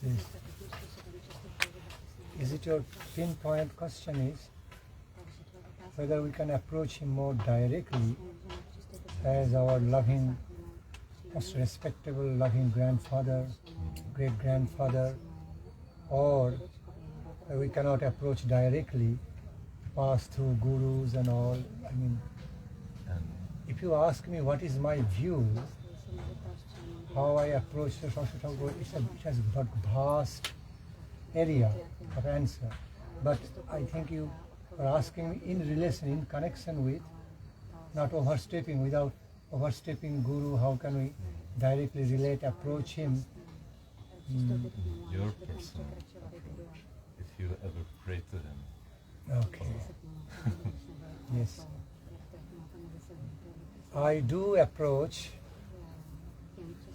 Yes. Is it your pinpoint question is whether we can approach him more directly as our loving, most respectable, loving grandfather, great-grandfather, or we cannot approach directly, pass through gurus and all. I mean, if you ask me what is my view, how I approach the Saraswati Thakur, it has got vast area of answer. But I think you are asking me in relation, in connection with, not overstepping, without overstepping Guru, how can we directly relate, approach him? Your personal approach, if you ever pray to him. Okay. Yes. I do approach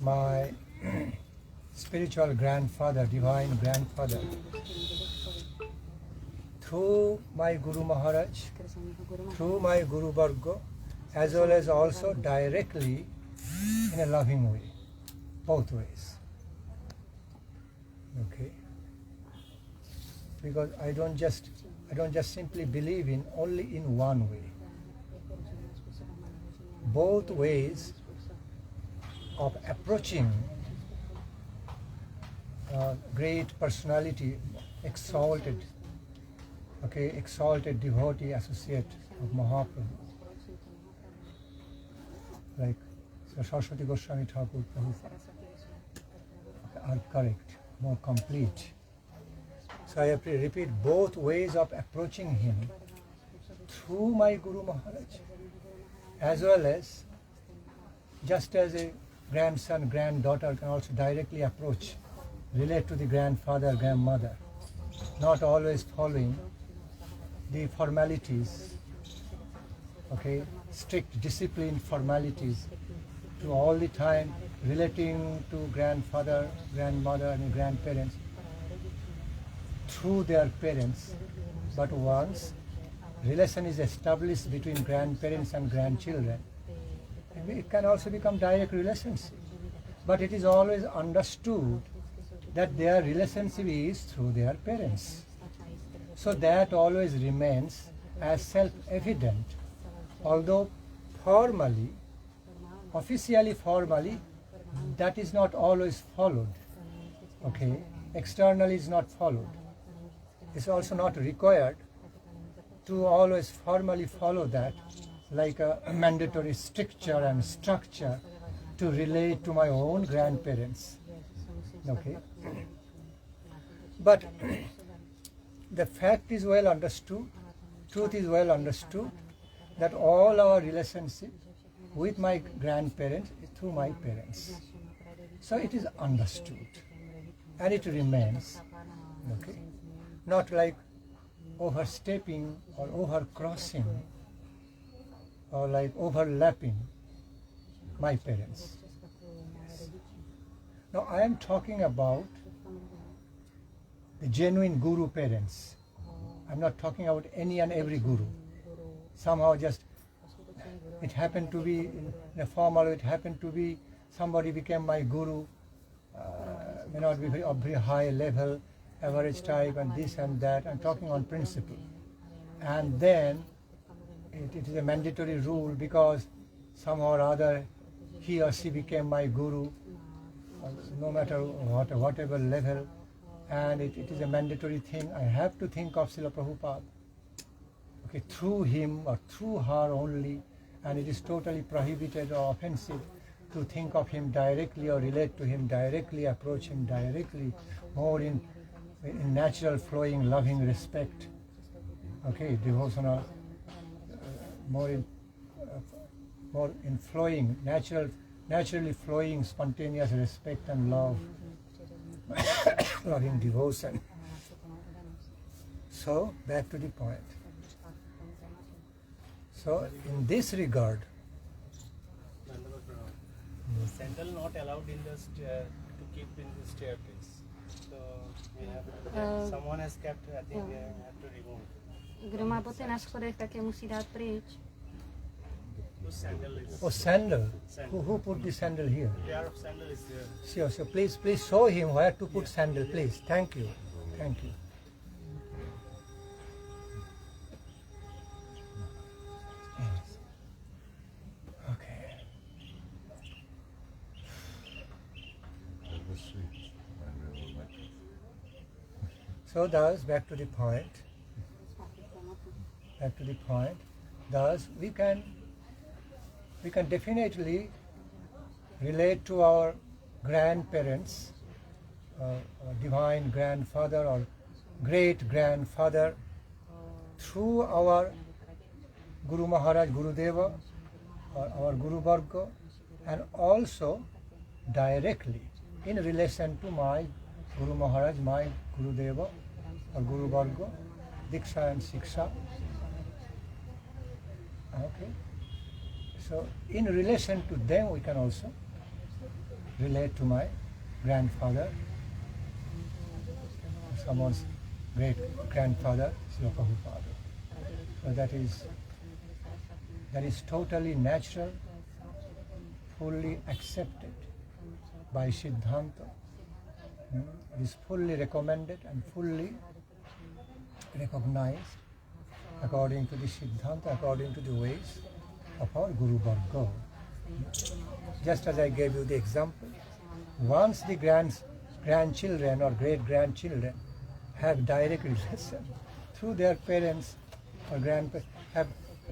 my spiritual grandfather, divine grandfather, through my Guru Maharaj, through my Guru Varga, as well as also directly in a loving way, both ways. Okay? Because I don't just simply believe in only in one way. Both ways of approaching great personality, exalted devotee, associate of Mahaprabhu, like Saraswati Goswami Thakur are correct, more complete. So I have to repeat both ways of approaching him through my Guru Maharaj, as well as just as a grandson, granddaughter can also directly approach, relate to the grandfather, grandmother, not always following the formalities, okay, strict discipline formalities, to all the time relating to grandfather, grandmother and grandparents through their parents. But once relation is established between grandparents and grandchildren, it can also become direct relationship. But it is always understood that their relationship is through their parents. So that always remains as self-evident, although officially formally, that is not always followed. Okay, externally is not followed. It's also not required to always formally follow that, like a mandatory stricture and structure to relate to my own grandparents. Okay, but the fact is well understood, truth is well understood, that all our relationship with my grandparents is through my parents. So it is understood and it remains. Okay, not like overstepping or overcrossing or like overlapping my parents. Yes. Now I am talking about the genuine Guru parents. I'm not talking about any and every Guru. Somehow just it happened to be in a formal, it happened to be somebody became my Guru, may not be of very high level, average type and this and that. I'm talking on principle. And then it is a mandatory rule because somehow or other he or she became my Guru, no matter whatever level, and it is a mandatory thing. I have to think of Srila Prabhupada, okay, through him or through her only, and it is totally prohibited or offensive to think of him directly or relate to him directly, approach him directly, more in natural flowing loving respect, okay, devotional, more in flowing, naturally flowing spontaneous respect and love, loving devotion. So back to the point. So in this regard, sandal not allowed in the to keep in the staircase. So we have someone has kept. I think we have to remove. Kdo má boty na schodech, tak je musí dát pryč. whose sandal is. Oh, sandal. Sandal. Who put the sandal here? Pair of sandal is there. Sure, so please show him where to put sandal, please. Thank you. Thank you. Okay. That was sweet. I really liked it. So thus, back to the point. Thus, we can definitely relate to our grandparents, divine grandfather or great grandfather, through our Guru Maharaj, Guru Deva, or our Guru Varga, and also directly in relation to my Guru Maharaj, my Guru Deva or Guru Varga, Diksha and Siksha. Okay. So in relation to them we can also relate to my grandfather, someone's great grandfather, Srila Prabhupada. So that is totally natural, fully accepted by Siddhanta. It is fully recommended and fully recognized according to the Siddhanta, according to the ways of our Guru Varga. Just as I gave you the example, once the grandchildren or great-grandchildren have direct relation through their parents or grandparents, have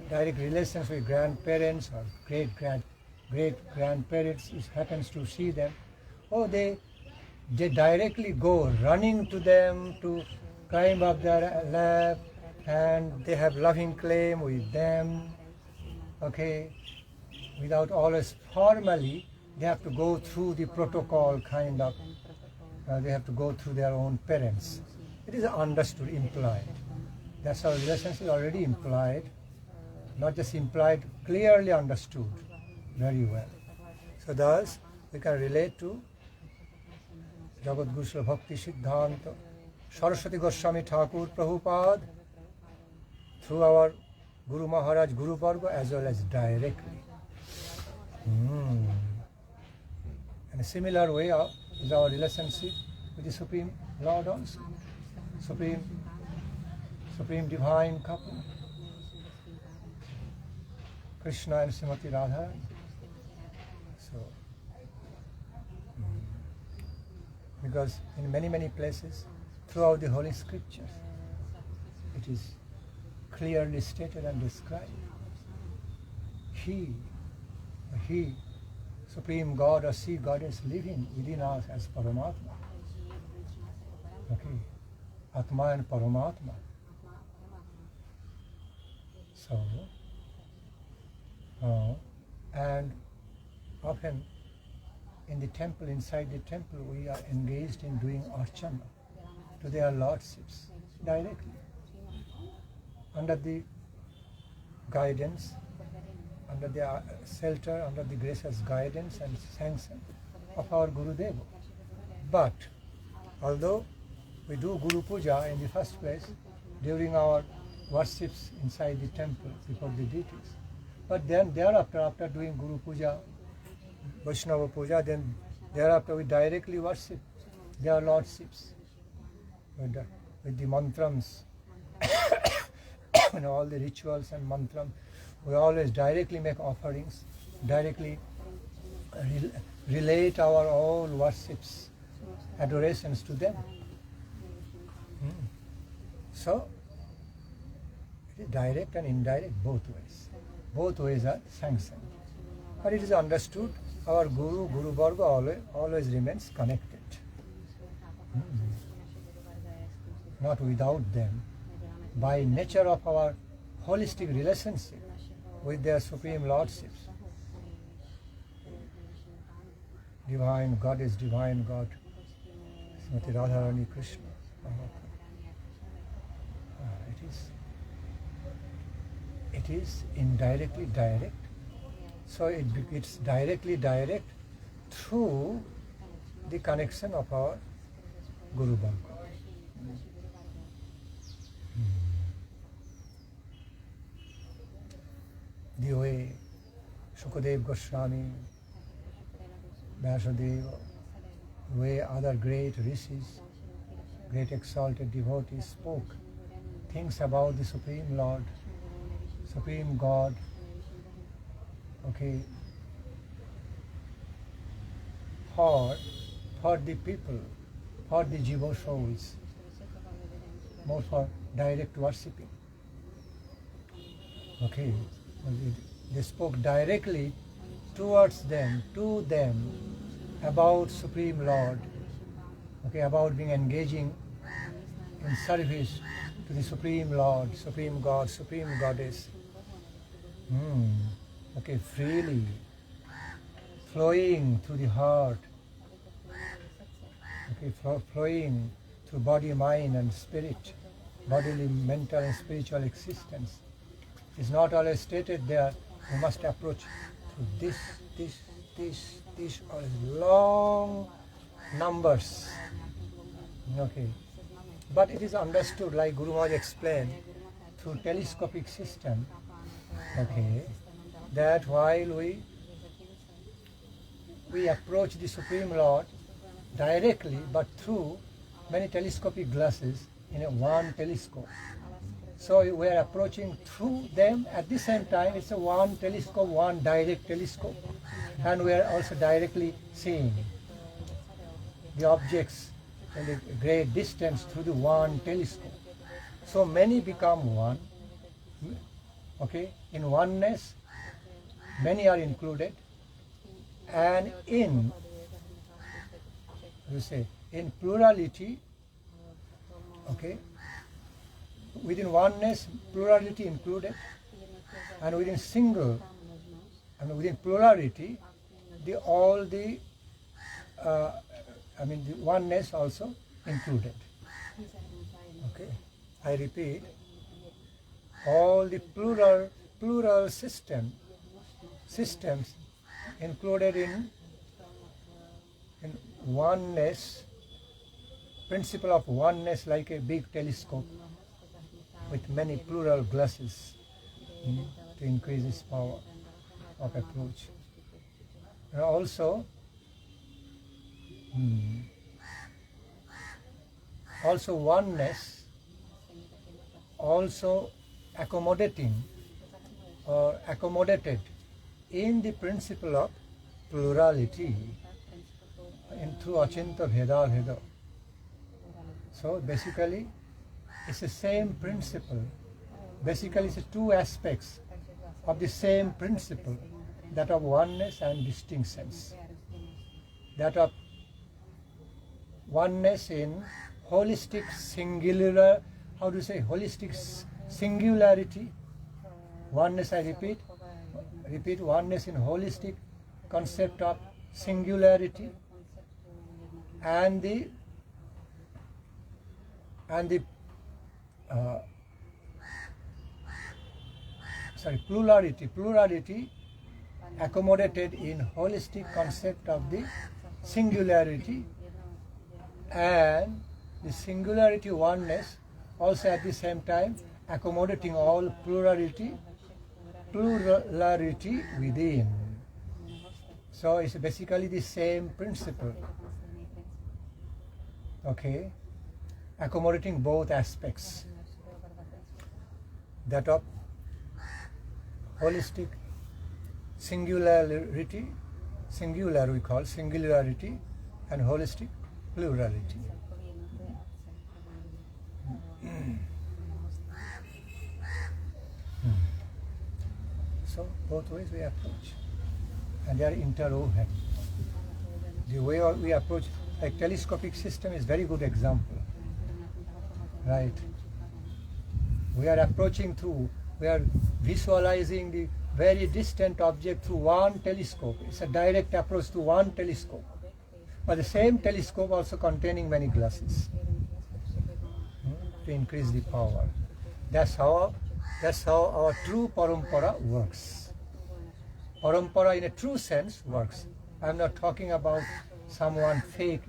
direct relations with grandparents or great-grandparents, it happens to see them, they directly go running to them to climb up their lap, and they have loving claim with them, okay, without always formally, they have to go through the protocol kind of, they have to go through their own parents. It is understood, implied. That's how relationship is already implied, not just implied, clearly understood very well. So thus, we can relate to Jagat Guru Srila Bhaktisiddhanta Saraswati Goswami Thakur Prabhupada through our Guru Maharaj, Guru Varga, as well as directly. In a similar way is our relationship with the Supreme Lord also, Supreme Divine Couple, Krishna and Srimati Radha. So, because in many places throughout the Holy Scriptures, it is clearly stated and described. He, Supreme God or Sea Goddess living within us as Paramatma. Okay, Atma and Paramatma. So, and often in the temple, inside the temple, we are engaged in doing archana to their lordships directly, under the guidance, under the shelter, under the gracious guidance and sanction of our Guru Deva. But although we do Guru Puja in the first place during our worships inside the temple before the deities, but then thereafter, after doing Guru Puja, Vaishnava Puja, then thereafter we directly worship their lordships with the mantrams and all the rituals and mantram. We always directly make offerings, directly relate our all worships, adorations to them. So, it is direct and indirect both ways. Both ways are sanctioned. But it is understood our Guru, Guru Varga always remains connected. Not without them. By nature of our holistic relationship with their Supreme Lordships, Divine God is Divine God, Srimati Radharani Krishna. It is indirectly direct. So it's directly direct through the connection of our Guru Varga. The way Shukadev Goswami, Vyasadeva, way other great rishis, great exalted devotees spoke things about the Supreme Lord, Supreme God, okay, for the people, for the jiva souls, more for direct worshipping. Okay, they spoke directly towards them, to them, about Supreme Lord, okay, about being engaging in service to the Supreme Lord, Supreme God, Supreme Goddess. Okay, freely, flowing through the heart, okay, flowing through body, mind and spirit, bodily, mental and spiritual existence. It's not always stated there, you must approach through this, or long numbers. Okay. But it is understood, like Guru Maharaj explained, through telescopic system, okay, that while we approach the Supreme Lord directly, but through many telescopic glasses in a one telescope. So we are approaching through them at the same time. It's a one telescope, one direct telescope, and we are also directly seeing the objects in a great distance through the one telescope. So many become one. Okay, in oneness, many are included, and in plurality, okay, within oneness, plurality included, and within single, and within plurality, the oneness also included. Okay, I repeat, all the plural systems included in oneness, principle of oneness, like a big telescope with many plural glasses to increase its power of approach. And also oneness, also accommodating or accommodated in the principle of plurality through Achinta Bheda Bheda. So basically it's the same principle. Basically it's two aspects of the same principle, that of oneness and distinctions. That of oneness in holistic singular, holistic singularity. Oneness, I repeat, oneness in holistic concept of singularity, and the plurality accommodated in holistic concept of the singularity, and the singularity oneness also at the same time accommodating all plurality within. So it's basically the same principle, okay, accommodating both aspects, that of holistic singularity, we call singularity, and holistic plurality. So both ways we approach, and they are interwoven. The way we approach, like telescopic system is very good example, right? We are approaching through, we are visualizing the very distant object through one telescope. It's a direct approach to one telescope, but the same telescope also containing many glasses to increase the power. That's how our true parampara works. Parampara in a true sense works. I'm not talking about someone fake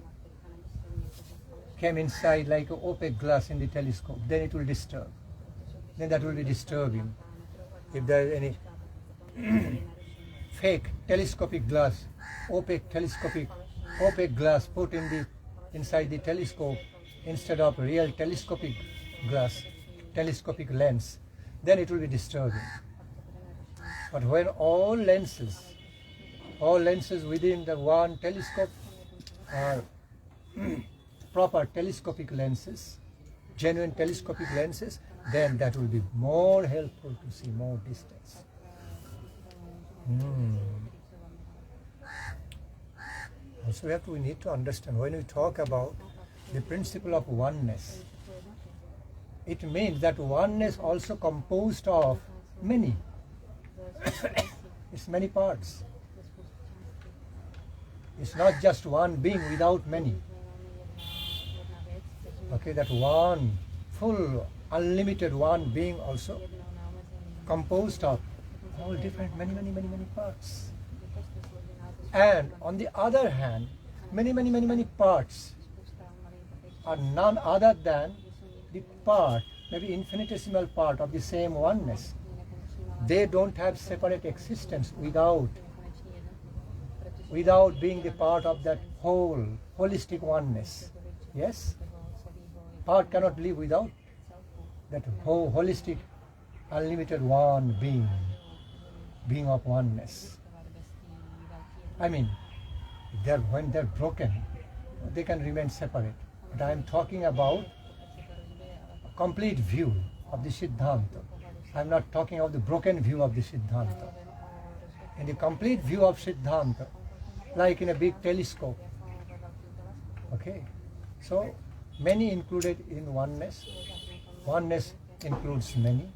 came inside like an opaque glass in the telescope, then it will disturb. Then that will be disturbing. If there is any fake telescopic glass, opaque glass put inside the telescope instead of real telescopic glass, telescopic lens, then it will be disturbing. But when all lenses within the one telescope are proper telescopic lenses, genuine telescopic lenses, then that will be more helpful to see more distance. Also we need to understand, when we talk about the principle of oneness, it means that oneness also composed of many. It's many parts. It's not just one being without many. Okay, that one full, unlimited one being also composed of all different, many parts. And on the other hand, many parts are none other than the part, maybe infinitesimal part of the same oneness. They don't have separate existence without being the part of that whole, holistic oneness. Yes? Part cannot live without that whole holistic, unlimited one being of oneness. I mean, when they're broken, they can remain separate. But I am talking about a complete view of the Siddhanta. I am not talking of the broken view of the Siddhanta. In the complete view of Siddhanta, like in a big telescope. Okay? So, many included in oneness. Oneness includes many,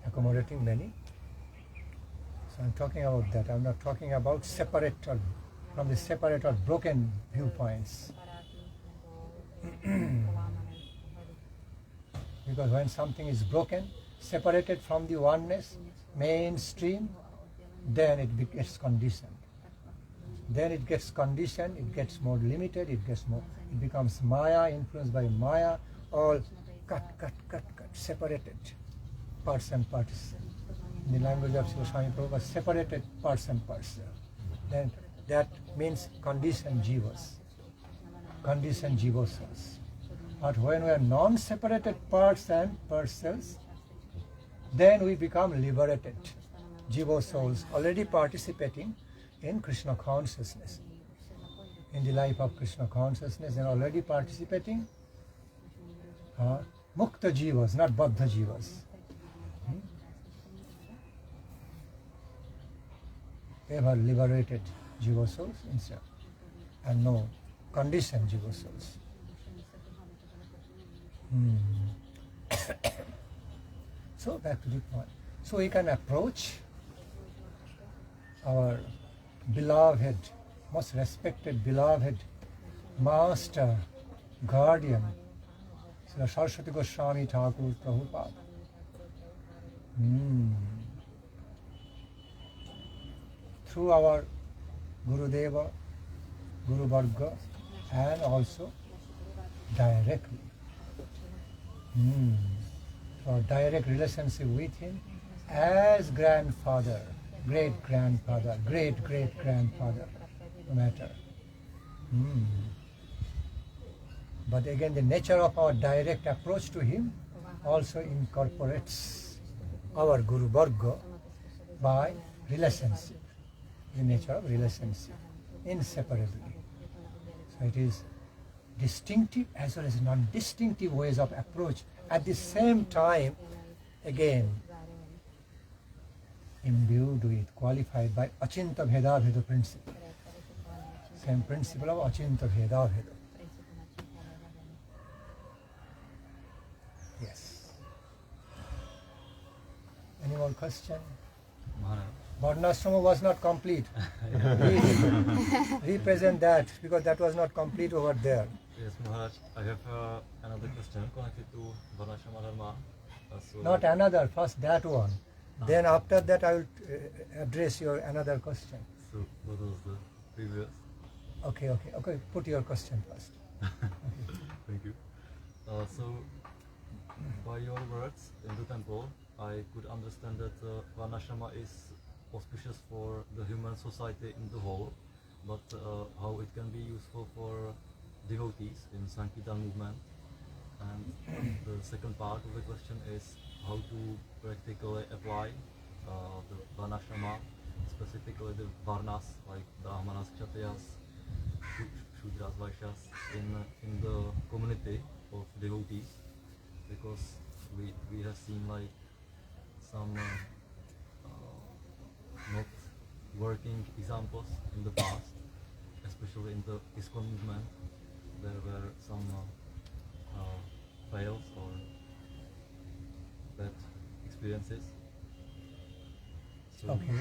accommodating many. So I'm talking about that. I'm not talking about separate or broken viewpoints. Because when something is broken, separated from the oneness, mainstream, then it gets conditioned. It gets more limited, it becomes Maya, influenced by Maya, all cut, separated parts and parts. In the language of Srila Swami Prabhupada, separated parts and parts. Then that means conditioned jivas, conditioned jivasas. But when we are non-separated parts and parcels, then we become liberated jiva souls, already participating in Krishna consciousness, in the life of Krishna consciousness, and already participating mukta jivas, not baddha jivas. Ever liberated jiva souls instead, and no conditioned jiva souls. So back to the point. So we can approach our beloved, most respected, beloved master, guardian, Srila Saraswati Goswami Thakur Prabhupada. Through our Gurudeva, Guru Varga, and also directly. For direct relationship with him as grandfather, great-grandfather, great-great-grandfather, no matter. But again, the nature of our direct approach to him also incorporates our Guru Varga by relationship, the nature of relationship, inseparably. So it is distinctive as well as non-distinctive ways of approach. At the same time, again, imbued with, qualified by Achinta Bheda Bheda principle. Same principle of Achinta Bheda Bheda. Yes. Any more question? Varnasrama was not complete. Represent that, because that was not complete over there. Yes, Maharaj, I have another question connected to Varnasrama Dharma. Not another, first that one. Then after that I will address your another question. So what was the previous? Okay, put your question first. Okay. Thank you. So by your words in the temple, I could understand that Varnasrama is auspicious for the human society in the whole, but how it can be useful for devotees in Sankirtan movement. And the second part of the question is how to practically apply the Varnasrama, specifically the Varnas, like Brahmanas, Kshatriyas, Shudras, Vaishyas, in the community of devotees, because we have seen like some not working examples in the past, especially in the ISKCON movement. There were some fails or bad experiences. So, Okay. so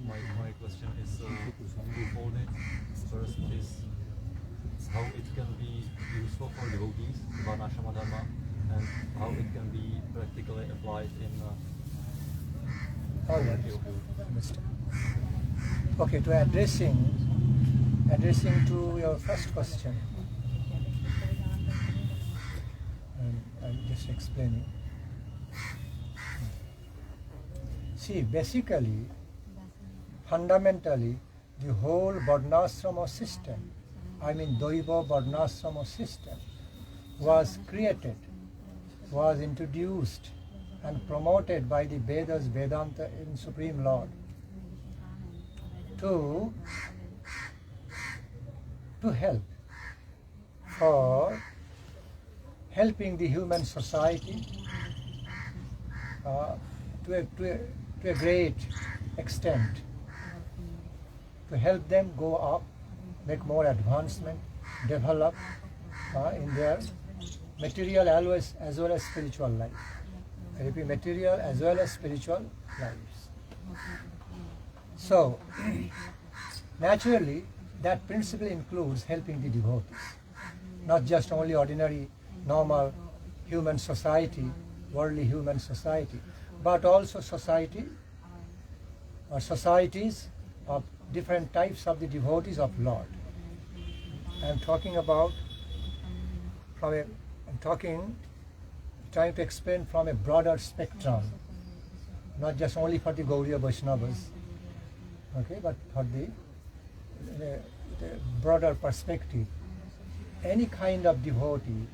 my question is twofold. First is how it can be useful for devotees, Varnasrama Dharma, and how it can be practically applied in All right. Understand. Okay, to addressing to your first question, I'm just explaining. See, basically, fundamentally, the whole Varnasrama system, I mean Daiva Varnasrama system, was created, was introduced and promoted by the Vedas, Vedanta and Supreme Lord to help for helping the human society to a great extent, to help them go up, make more advancement, develop in their material as well as spiritual life. I repeat, material as well as spiritual lives. So, naturally, that principle includes helping the devotees, not just only ordinary, normal human society, worldly human society, but also society or societies of different types of the devotees of Lord. I'm talking about trying to explain from a broader spectrum, not just only for the Gaudiya Vaishnavas, okay, but for the broader perspective. Any kind of devotee,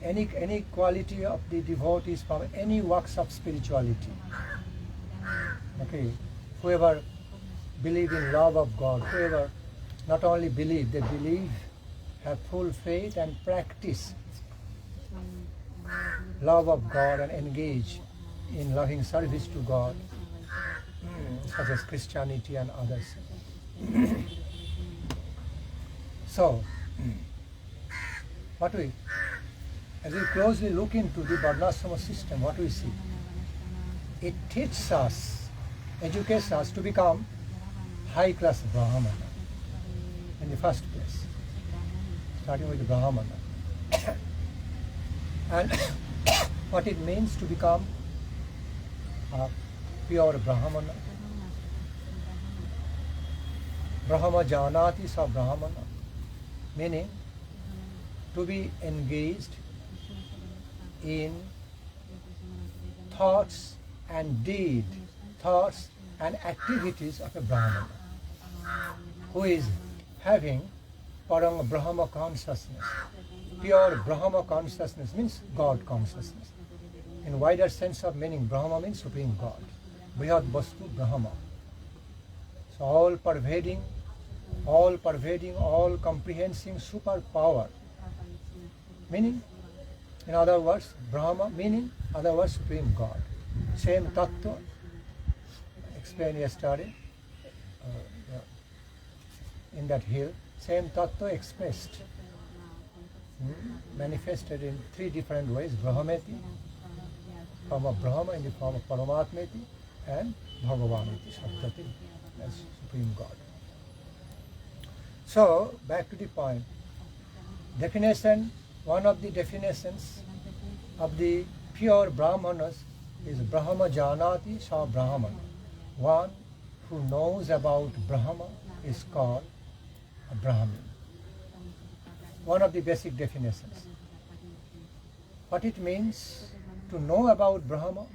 any quality of the devotees from any walks of spirituality, okay, whoever believe in love of God, whoever not only believe, they believe, have full faith and practice love of God and engage in loving service to God, such as Christianity and others. So, as we closely look into the Varnasrama system, what we see? It teaches us, educates us to become high-class Brahmana in the first place, starting with the Brahmana. And what it means to become a pure Brahmana. Brahma janati sa Brahmana, meaning to be engaged in thoughts and deed, thoughts and activities of a Brahmana, who is having Parang Brahma consciousness. Pure Brahma consciousness means God consciousness. In wider sense of meaning, Brahma means Supreme God. Brihad Vastu Brahma. So all pervading, all comprehending super power. Meaning, in other words, Brahma, meaning, other words, Supreme God. Same tattva, explained yesterday in that hill, same tattva expressed, manifested in three different ways: Brahmeti, form of Brahma in the form of Paramatmeti, and Bhagavaniti, Sabdati, as Supreme God. So, back to the point. Definition, one of the definitions of the pure Brahmanas is Brahma Janati Sa Brahmana. One who knows about Brahma is called a Brahmin. One of the basic definitions. What it means to know about Brahma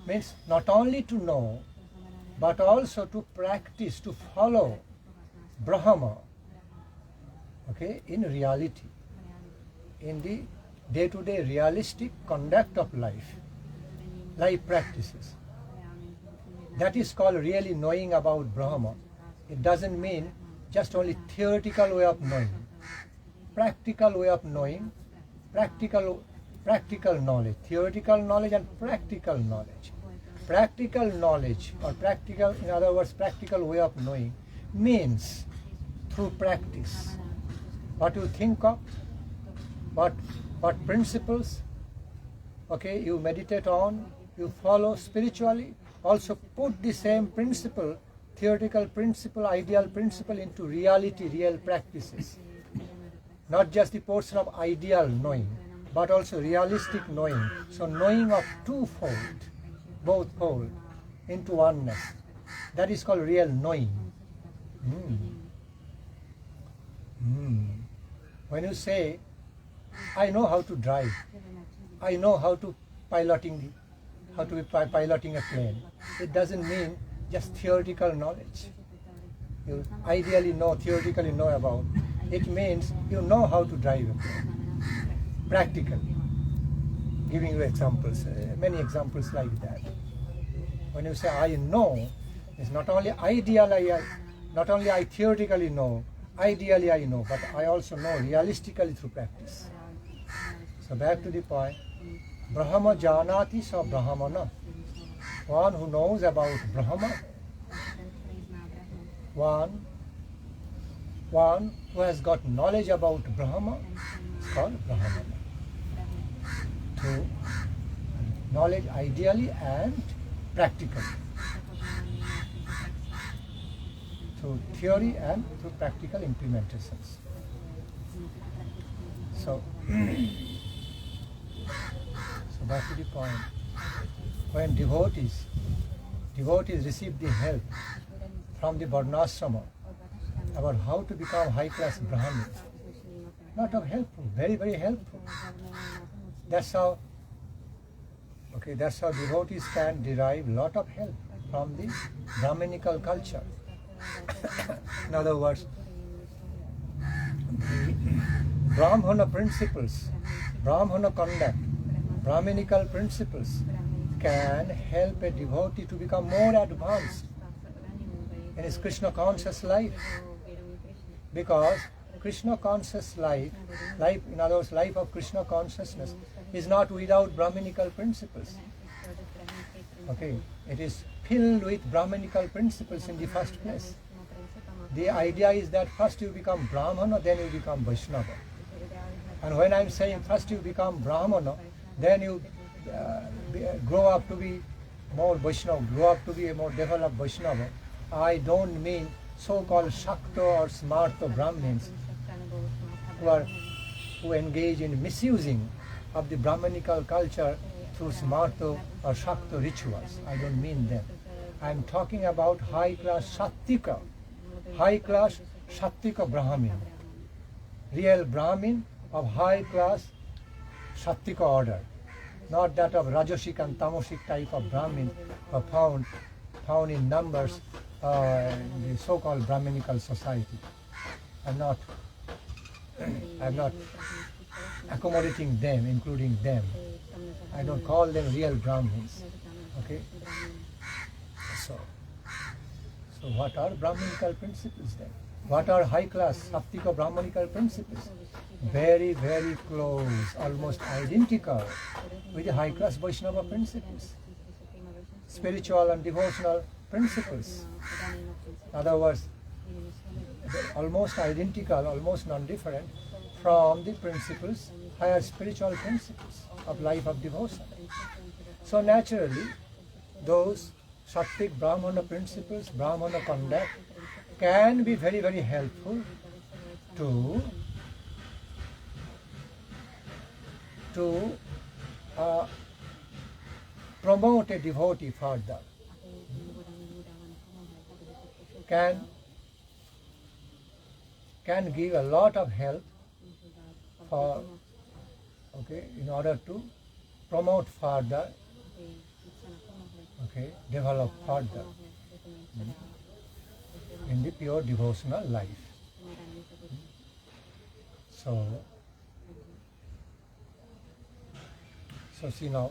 means not only to know, but also to practice, to follow Brahma, okay, in reality, in the day-to-day realistic conduct of life practices. That is called really knowing about Brahma. It doesn't mean just only theoretical way of knowing. Practical way of knowing, practical knowledge, theoretical knowledge and practical knowledge. Practical knowledge, or practical, in other words, practical way of knowing means through practice. What you think of, what principles, okay, you meditate on, you follow spiritually, also put the same principle, theoretical principle, ideal principle into reality, real practices. Not just the portion of ideal knowing, but also realistic knowing. So knowing of twofold, both fold, into oneness. That is called real knowing. When you say, I know how to drive, I know how to piloting a plane, it doesn't mean just theoretical knowledge. You ideally know, theoretically know about. It means you know how to drive a plane. Practically. Giving you examples, many examples like that. When you say I know, it's not only not only I theoretically know, ideally I know, but I also know realistically through practice. So back to the point, Brahma janati sa brahmana. One who knows about Brahma, one who has got knowledge about Brahma is called Brahmana. Through knowledge ideally and practically. Through theory and through practical implementations. So back to the point. When devotees receive the help from the Varnasrama about how to become high-class Brahmin, lot of helpful, very, very helpful. That's how devotees can derive lot of help from the Brahminical culture. In other words, the Brahmana principles, Brahmana conduct, Brahminical principles can help a devotee to become more advanced in his Krishna conscious life. Because Krishna conscious life, in other words, life of Krishna consciousness is not without Brahminical principles. Okay, it is filled with Brahminical principles in the first place. The idea is that first you become Brahmana, then you become Vaishnava. And when I'm saying first you become Brahmana, then you grow up to be more Vaishnava, grow up to be a more developed Vaishnava. I don't mean so-called Shakta or Smarta Brahmins who engage in misusing of the Brahminical culture through Smarta or Shakta rituals. I don't mean them. I'm talking about high-class Sattvika Brahmin, real Brahmin of high-class Sattvika order, not that of Rajasic and Tamasic type of Brahmin found in numbers in the so-called Brahminical society. I'm not accommodating them, including them. I don't call them real Brahmins. Okay? So what are Brahminical principles then? What are high-class Sattvika Brahminical principles? Very, very close, almost identical with the high-class Vaishnava principles. Spiritual and devotional principles. In other words, almost identical, almost non-different from the principles, higher spiritual principles of life of devotion. So naturally, those Sattvic Brahmana principles, Brahmana conduct can be very, very helpful to promote a devotee further. Can give a lot of help for, in order to promote further, develop further. in the pure devotional life. So see now,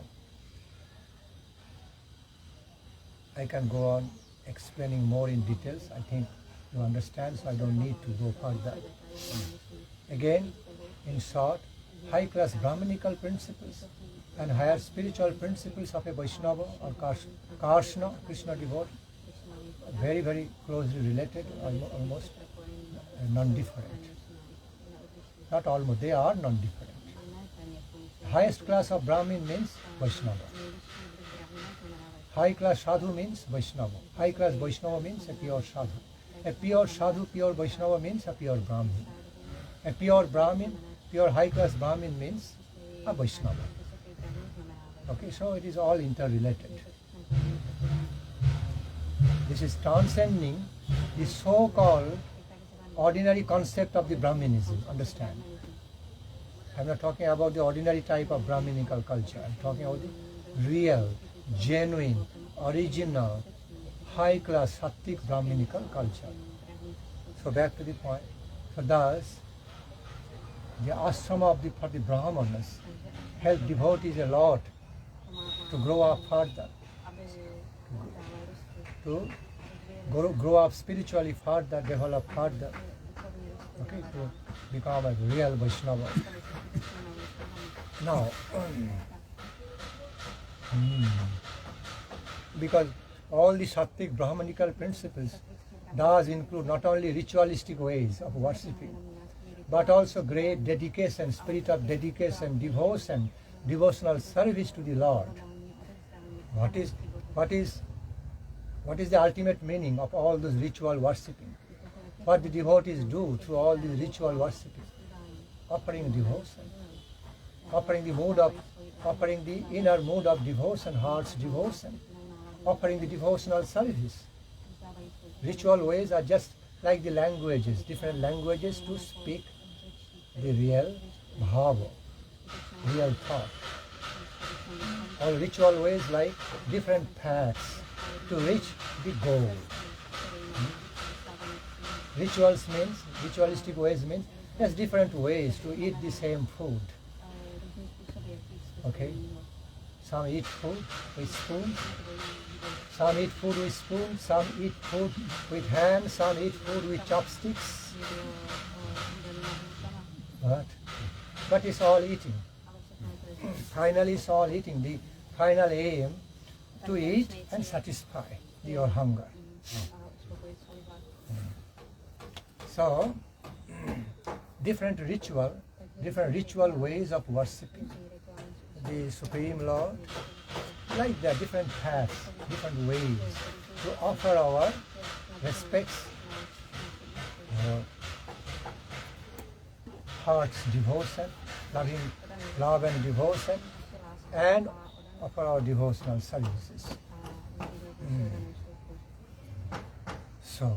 I can go on explaining more in details. I think you understand, so I don't need to go further. Again, in short, high-class Brahmanical principles and higher spiritual principles of a Vaishnava or Karshna, Krishna devotee, very, very closely related, almost non-different. Not almost, they are non-different. Highest class of Brahmin means Vaishnava. High class Sadhu means Vaishnava. High class Vaishnava means a pure Sadhu. A pure Sadhu, pure Vaishnava means a pure Brahmin. A pure Brahmin, pure high class Brahmin means a Vaishnava. Okay, so it is all interrelated. This is transcending the so-called ordinary concept of the Brahminism, understand? I am not talking about the ordinary type of Brahminical culture. I am talking about the real, genuine, original, high-class Sattvic Brahminical culture. So back to the point. So thus, the ashrama for the Brahmanas help devotees a lot to grow up further, to grow up spiritually further, develop further, okay, to become a real Vaishnava. Now, because all the Sattvic Brahmanical principles does include not only ritualistic ways of worshipping, but also great dedication, spirit of dedication, devotion, devotional service to the Lord. What is the ultimate meaning of all this ritual worshipping? What the devotees do through all this ritual worshipping? Offering devotion, offering the inner mood of devotion, heart's devotion, offering the devotional service. Ritual ways are just like the languages, different languages to speak the real bhava, real thought. All ritual ways like different paths to reach the goal. Ritualistic ways means there's different ways to eat the same food. Okay? Some eat food with spoon, some eat food with spoon, some eat food with hands, some eat food with chopsticks. But it's all eating. Finally, it's all eating. The final aim to eat and satisfy your hunger. So, different ritual ways of worshipping the Supreme Lord, like there are different paths, different ways to offer our respects, heart's devotion, love and devotion, and offer our devotional services. So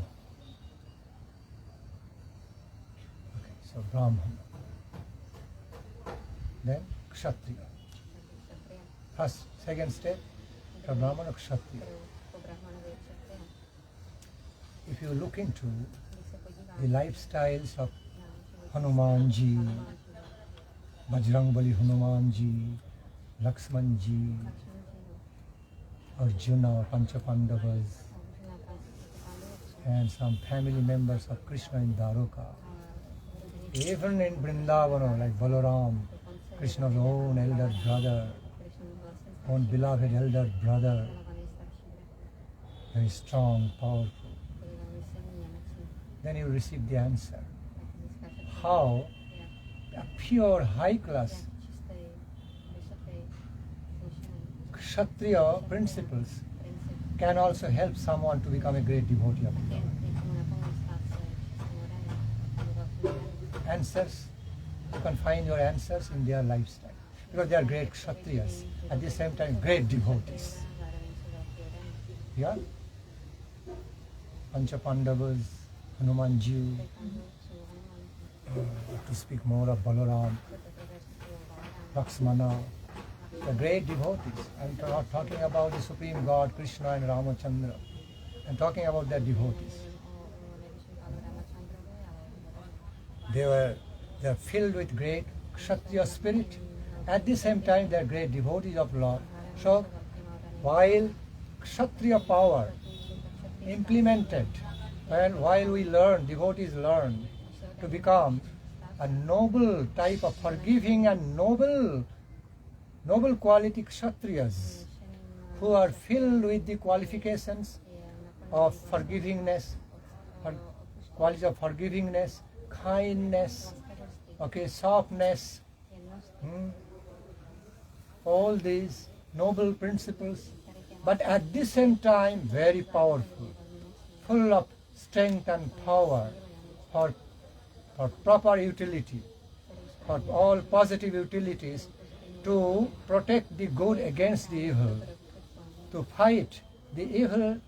Brahman, then Kshatriya. First, second step, Brahman or Kshatriya. If you look into the lifestyles of Hanumanji, Bajrangbali Hanumanji, Lakshmanji, Arjuna, Panchapandavas, and some family members of Krishna in Dwaraka, even in Vrindavana, like Balaram, Krishna's own elder brother, own beloved elder brother, very strong, powerful. Then you receive the answer. How a pure high class Kshatriya principles can also help someone to become a great devotee of the Lord. Answers, you can find your answers in their lifestyle, because they are great Kshatriyas, at the same time great devotees. Yeah? Panchapandavas, Hanumanji, to speak more of Balaram, Lakshmana, the great devotees. I'm not talking about the Supreme God, Krishna and Ramachandra. I'm talking about their devotees. They are filled with great Kshatriya spirit. At the same time, they are great devotees of Lord. So, while Kshatriya power implemented, while we learn, devotees learn to become a noble type of forgiving and noble quality Kshatriyas who are filled with the qualifications of forgivingness, qualities of forgivingness, kindness, softness, all these noble principles, but at the same time very powerful, full of strength and power for proper utility, for all positive utilities, to protect the good against the evil, to fight the evil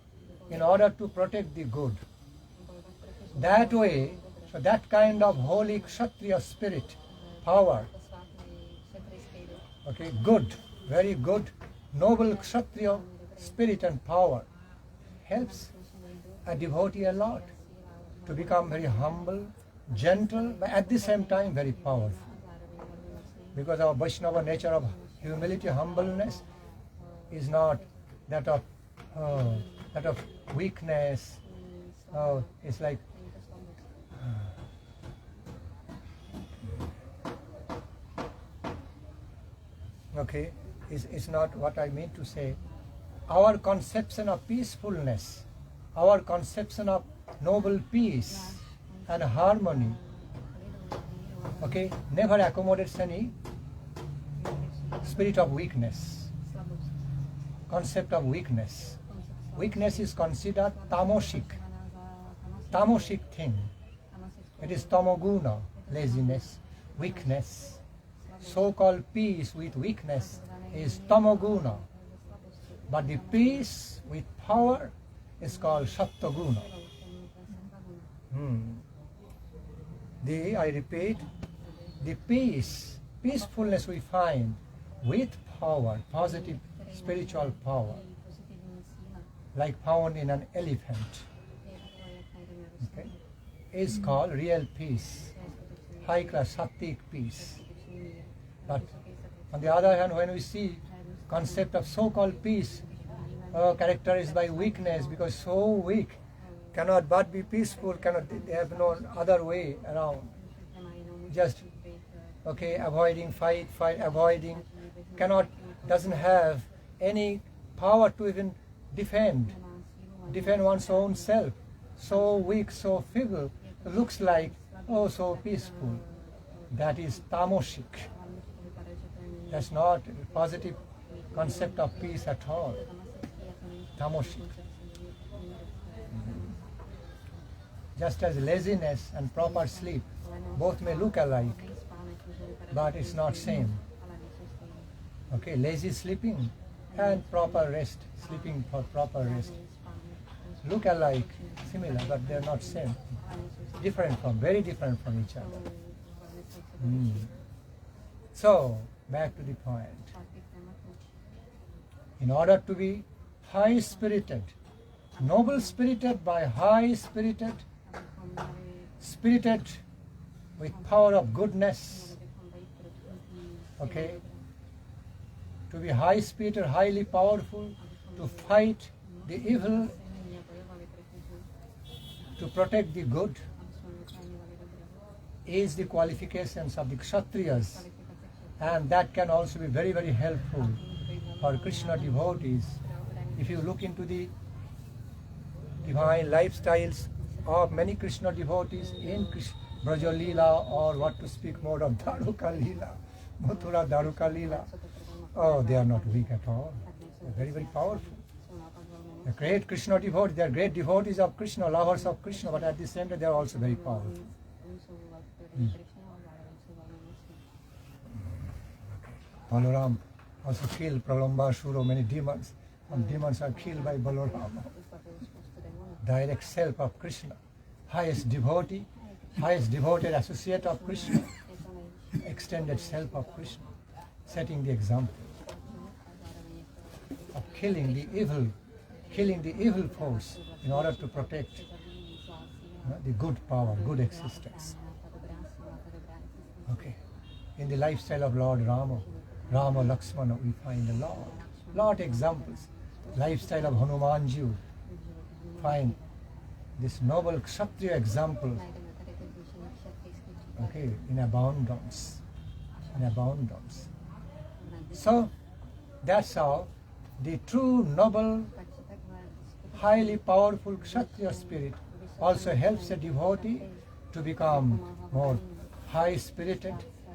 in order to protect the good. That way, so that kind of holy Kshatriya spirit, power, good, very good, noble Kshatriya spirit and power helps a devotee a lot to become very humble, gentle, but at the same time very powerful. Because our Vaishnava nature of humility, humbleness is not that of weakness. It's like it's not what I mean to say. Our conception of peacefulness, our conception of noble peace and harmony, never accommodates any spirit of weakness, concept of weakness. Weakness is considered tamosic thing. It is tamoguna, laziness, weakness. So-called peace with weakness is tamoguna, but the peace with power is called sattva-guna. I repeat, the peacefulness we find with power, positive spiritual power, like found in an elephant, is called real peace, high class sattvic peace. But on the other hand, when we see concept of so-called peace characterized by weakness, because so weak, cannot but be peaceful, they have no other way around. Just avoiding fight, avoiding, doesn't have any power to even defend one's own self. So weak, so feeble, looks like so peaceful. That is tamosic. That's not a positive concept of peace at all. Tamosic. Just as laziness and proper sleep, both may look alike, but it's not same. Lazy sleeping and proper rest, sleeping for proper rest, look alike, similar, but they're not same. Very different from each other. So, back to the point. In order to be high-spirited, noble-spirited by high-spirited, spirited with power of goodness, to be high-spirited, highly powerful, to fight the evil, to protect the good, is the qualifications of the Kshatriyas, and that can also be very, very helpful for Krishna devotees. If you look into the divine lifestyles of many Krishna devotees in Braja Leela, or what to speak more of Dharuka Leela, Mathura Dharuka Leela, they are not weak at all. They are very, very powerful. The great Krishna devotees, they are great devotees of Krishna, lovers of Krishna, but at the same time they are also very powerful. Balaram also killed Pralambasura, many demons. Some demons are killed by Balarama. Direct self of Krishna, highest devotee, highest devoted associate of Krishna, extended self of Krishna, setting the example of killing the evil killing the evil force in order to protect the good power, good existence. Okay. In the lifestyle of Lord Rama, Lakshmana, we find a lot examples. Lifestyle of Hanumanji, find this noble Kshatriya example. Okay, in abundance. So that's how the true noble, highly powerful Kshatriya spirit also helps a devotee to become more high-spirited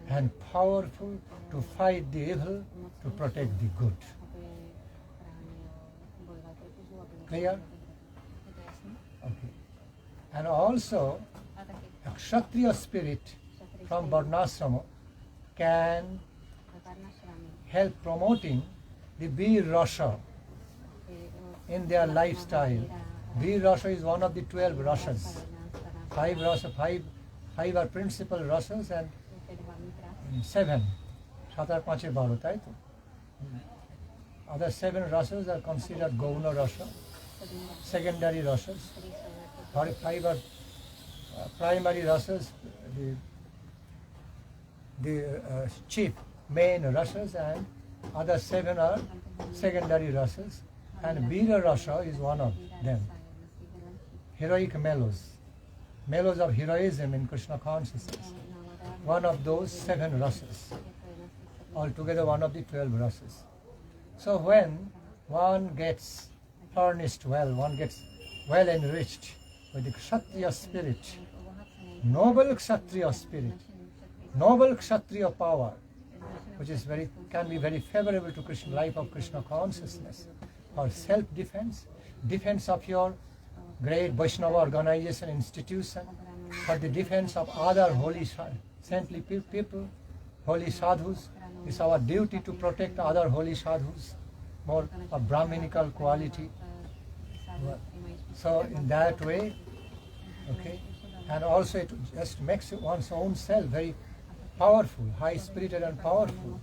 and powerful to fight the evil, to protect the good. Clear? Okay. And also, a Kshatriya spirit from Varnasrama can help promoting the Veer Rasa in their lifestyle. Veer Rasa is one of the 12 rasas. Five are principal rasas and 7. 7 আর 5 12, তাই তো? Other 7 rasas are considered Gauna Rasa, secondary rasas. 5 are primary rasas, the chief main rasas, and other 7 are secondary rasas, and Veera Rasa is one of them. Heroic mellows of heroism in Krishna consciousness. One of those 7 rasas, altogether one of the 12 rasas. So when one gets furnished well, one gets well enriched with the Kshatriya spirit, noble Kshatriya spirit, noble Kshatriya power, which is can be very favorable to Krishna, life of Krishna consciousness, for self-defense, defense of your great Vaishnava organization, institution, for the defense of other holy saintly people, holy sadhus. It's our duty to protect other holy sadhus, more of Brahminical quality. So in that way, okay, and also it just makes one's own self very powerful, high-spirited and powerful.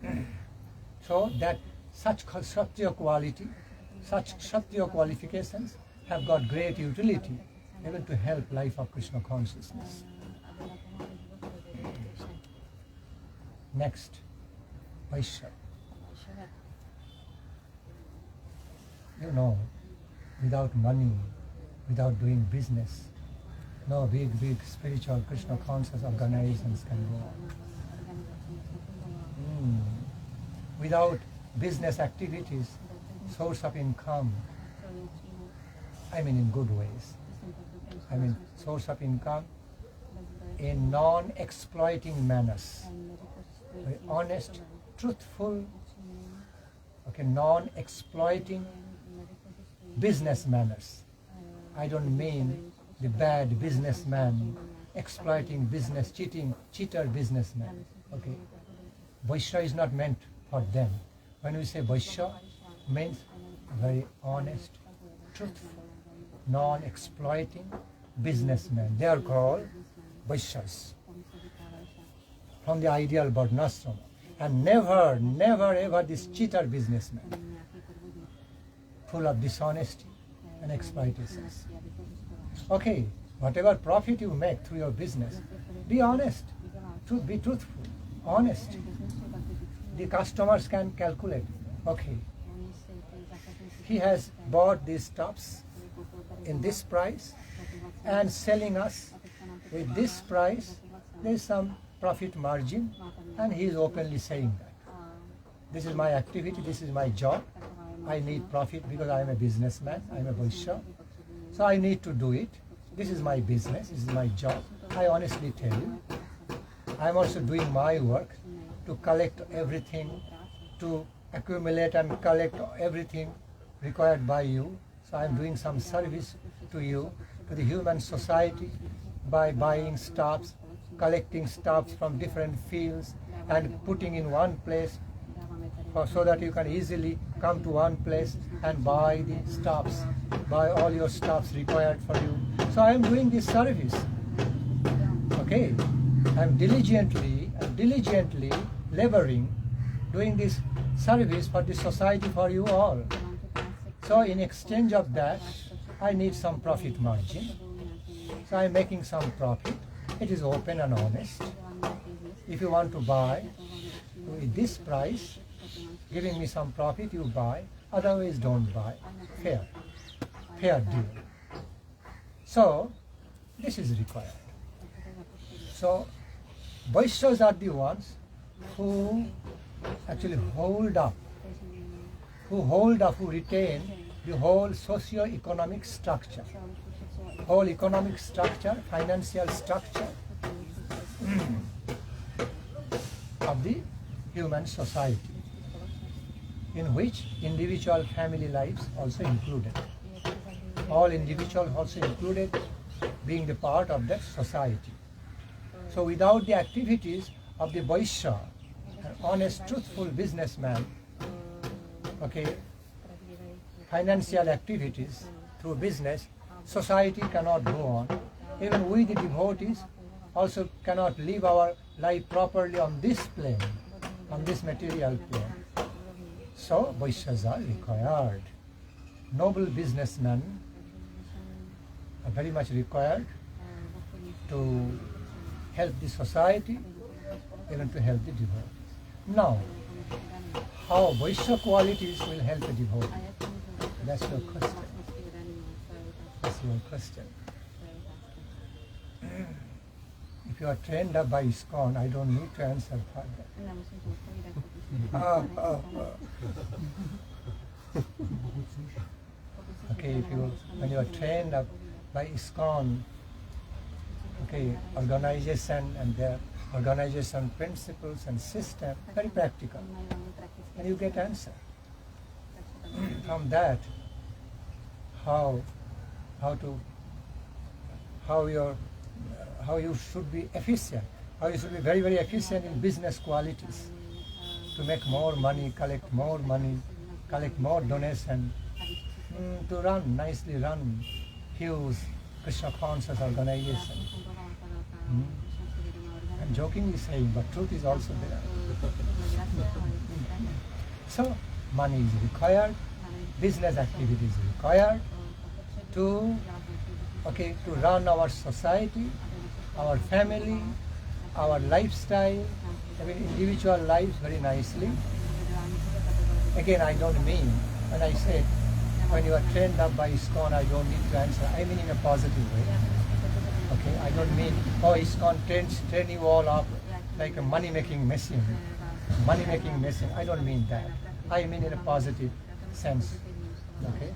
Okay. So that such Kshatriya quality, such Kshatriya qualifications have got great utility even to help life of Krishna consciousness. Next, Vaishya. You know, without money, without doing business, no big spiritual Krishna conscious organizations can go on. Without business activities, source of income, I mean in good ways. I mean source of income in non-exploiting manners, very honest, truthful, okay, non-exploiting business manners. I don't mean the bad businessman, exploiting business, cheater businessman. Okay, Vaishya is not meant for them. When we say Vaishya, means very honest, truthful, non-exploiting businessmen. They are called Vaishyas from the ideal Varnasrama. And never ever this cheater businessman, full of dishonesty and exploitations. Okay, whatever profit you make through your business, be honest, be truthful, honest. The customers can calculate, okay, he has bought these stuffs in this price and selling us with this price, there is some profit margin, and he is openly saying that. This is my activity, this is my job, I need profit because I am a businessman, I am a Vaishya, so I need to do it. This is my business, this is my job, I honestly tell you. I am also doing my work to collect everything, to accumulate and collect everything required by you. So I am doing some service to you, to the human society, by buying stuffs, collecting stuffs from different fields and putting in one place so that you can easily come to one place and buy the stuffs, buy all your stuffs required for you. So I am doing this service. Okay, I am diligently laboring, doing this service for the society, for you all. So in exchange of that, I need some profit margin. So I'm making some profit. It is open and honest. If you want to buy with this price, giving me some profit, you buy. Otherwise, don't buy. Fair. Fair deal. So, this is required. So, Vaishyas are the ones who actually hold up, who retain the whole socio-economic structure, whole economic structure, financial structure of the human society, in which individual family lives also included. All individuals also included, being the part of that society. So without the activities of the Vaishya, an honest, truthful businessman, okay, financial activities through business, society cannot go on. Even we the devotees also cannot live our life properly on this plane, on this material plane. So Vaishyas are required. Noble businessmen are very much required to help the society, even to help the devotees. Now, how Vaishya qualities will help the devotee? That's your question. That's your question. If you are trained up by ISKCON, I don't need to answer for that. Okay, when you are trained up by ISKCON, okay, organization and their organization principles and system, very practical, and you get answer. From that, how you should be efficient, how you should be very, very efficient in business qualities, to make more money, collect more donation, to nicely run huge Krishna conscious organization. I'm jokingly saying, but truth is also there. So, money is required, business activity is required to run our society, our family, our lifestyle, individual lives very nicely. Again, I don't mean, when I said, when you are trained up by ISKCON, I don't need to answer. I mean in a positive way. Okay, I don't mean, ISKCON train you all up like a money-making machine. Money-making machine. I don't mean that. I mean in a positive sense. Okay?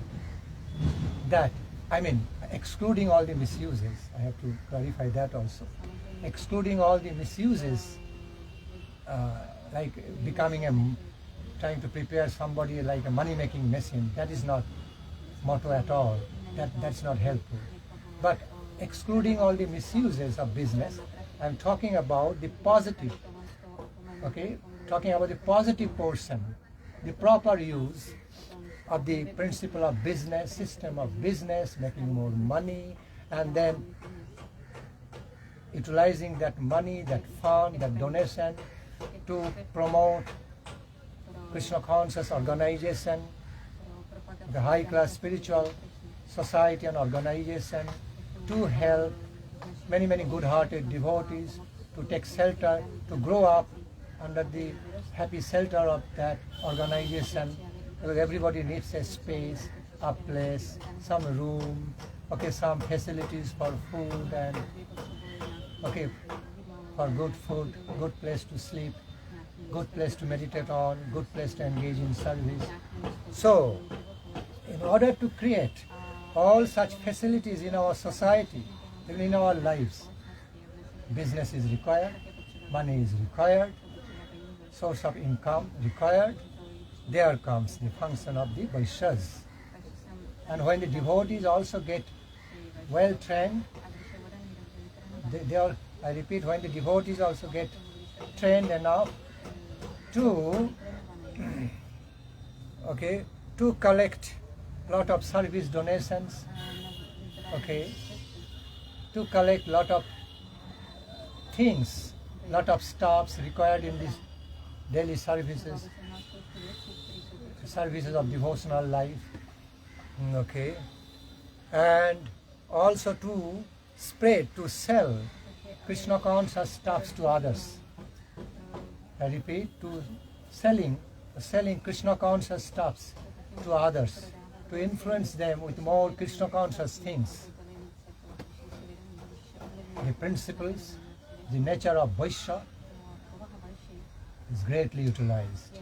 That, I mean, excluding all the misuses. I have to clarify that also. Excluding all the misuses, like trying to prepare somebody like a money-making machine, that is not motto at all. That's not helpful. But excluding all the misuses of business, I'm talking about the positive. Okay? Talking about the positive portion, the proper use of the principle of business, system of business, making more money, and then utilizing that money, that fund, that donation to promote Krishna conscious organization, the high class spiritual society and organization, to help many, many good-hearted devotees to take shelter, to grow up under the happy shelter of that organization, because everybody needs a space, a place, some room, okay, some facilities for food and for good food, good place to sleep, good place to meditate on, good place to engage in service. So, in order to create all such facilities in our society, even in our lives, business is required, money is required, source of income required. There comes the function of the Vaishyas. And when the devotees also get well trained, I repeat, when the devotees also get trained enough to collect lot of service donations, to collect lot of things, lot of stuffs required in these daily services of devotional life, Okay, and also to spread, to sell Krishna conscious stuffs to others. I repeat, to selling Krishna conscious stuffs to others, to influence them with more Krishna conscious things. The principles, the nature of Vaishya is greatly utilized.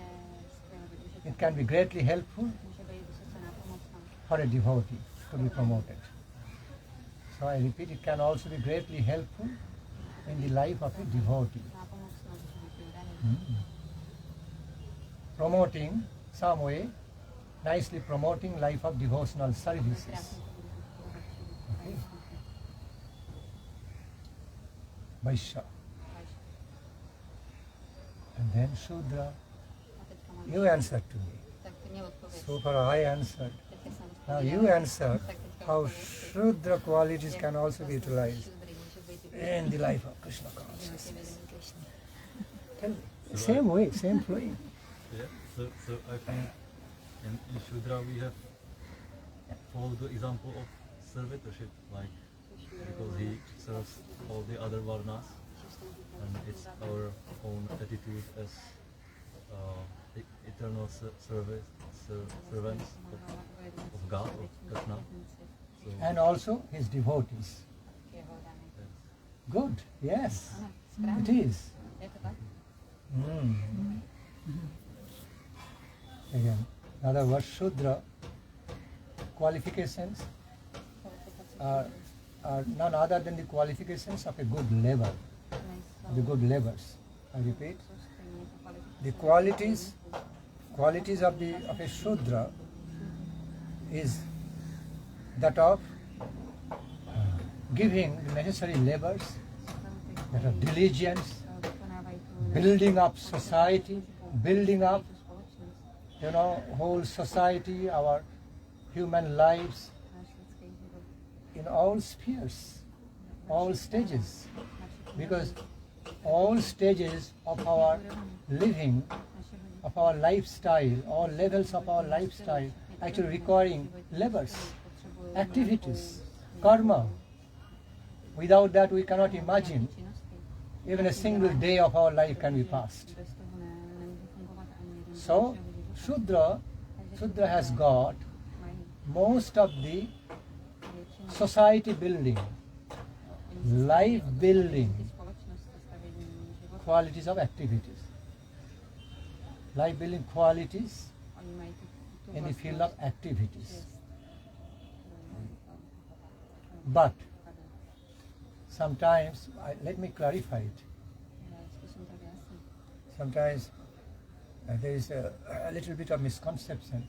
It can be greatly helpful for a devotee to be promoted. So I repeat, it can also be greatly helpful in the life of a devotee. Promoting, some way, nicely promoting life of devotional services. Okay. Vaishya. And then Shudra. You answered to me. So far I answered. Now you answer how Shudra qualities can also be utilized in the life of Krishna consciousness. Tell me. Same way, same flowing. Yeah, so I think in Shudra we have followed the example of servitorship, like because he serves all the other varnas, and it's our own attitude as eternal servants of God, of Krishna. So, And also his devotees. yes. Good, yes, it is. Again, in other words, Shudra qualifications are none other than the qualifications of a good labor, the good labors. I repeat, the qualities of a Shudra is that of giving the necessary labors, that of diligence, building up society, building up, whole society, our human lives in all spheres, all stages. Because all stages of our living, of our lifestyle, all levels of our lifestyle actually requiring labors, activities, karma. Without that we cannot imagine even a single day of our life can be passed. So Shudra has got most of the society building, life building qualities of activities, life building qualities in the field of activities. But sometimes, let me clarify it. Sometimes there is a little bit of misconception.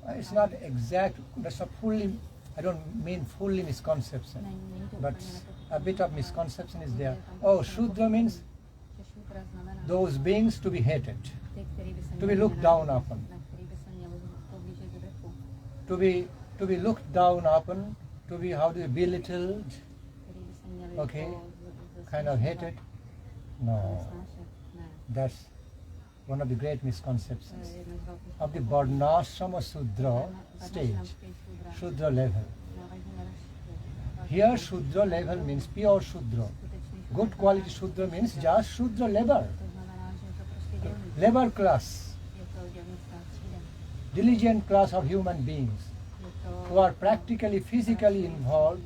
It's not exact, that's not fully, I don't mean fully misconception, but a bit of misconception is there. Oh, Shudra means those beings to be hated, to be looked down upon, to be looked down upon, to be belittled, okay, kind of hated. No, that's one of the great misconceptions of the Varnasrama Sudra stage, Shudra level. Here Shudra level means pure Shudra. Good quality Shudra means just Shudra labor class, diligent class of human beings who are practically, physically involved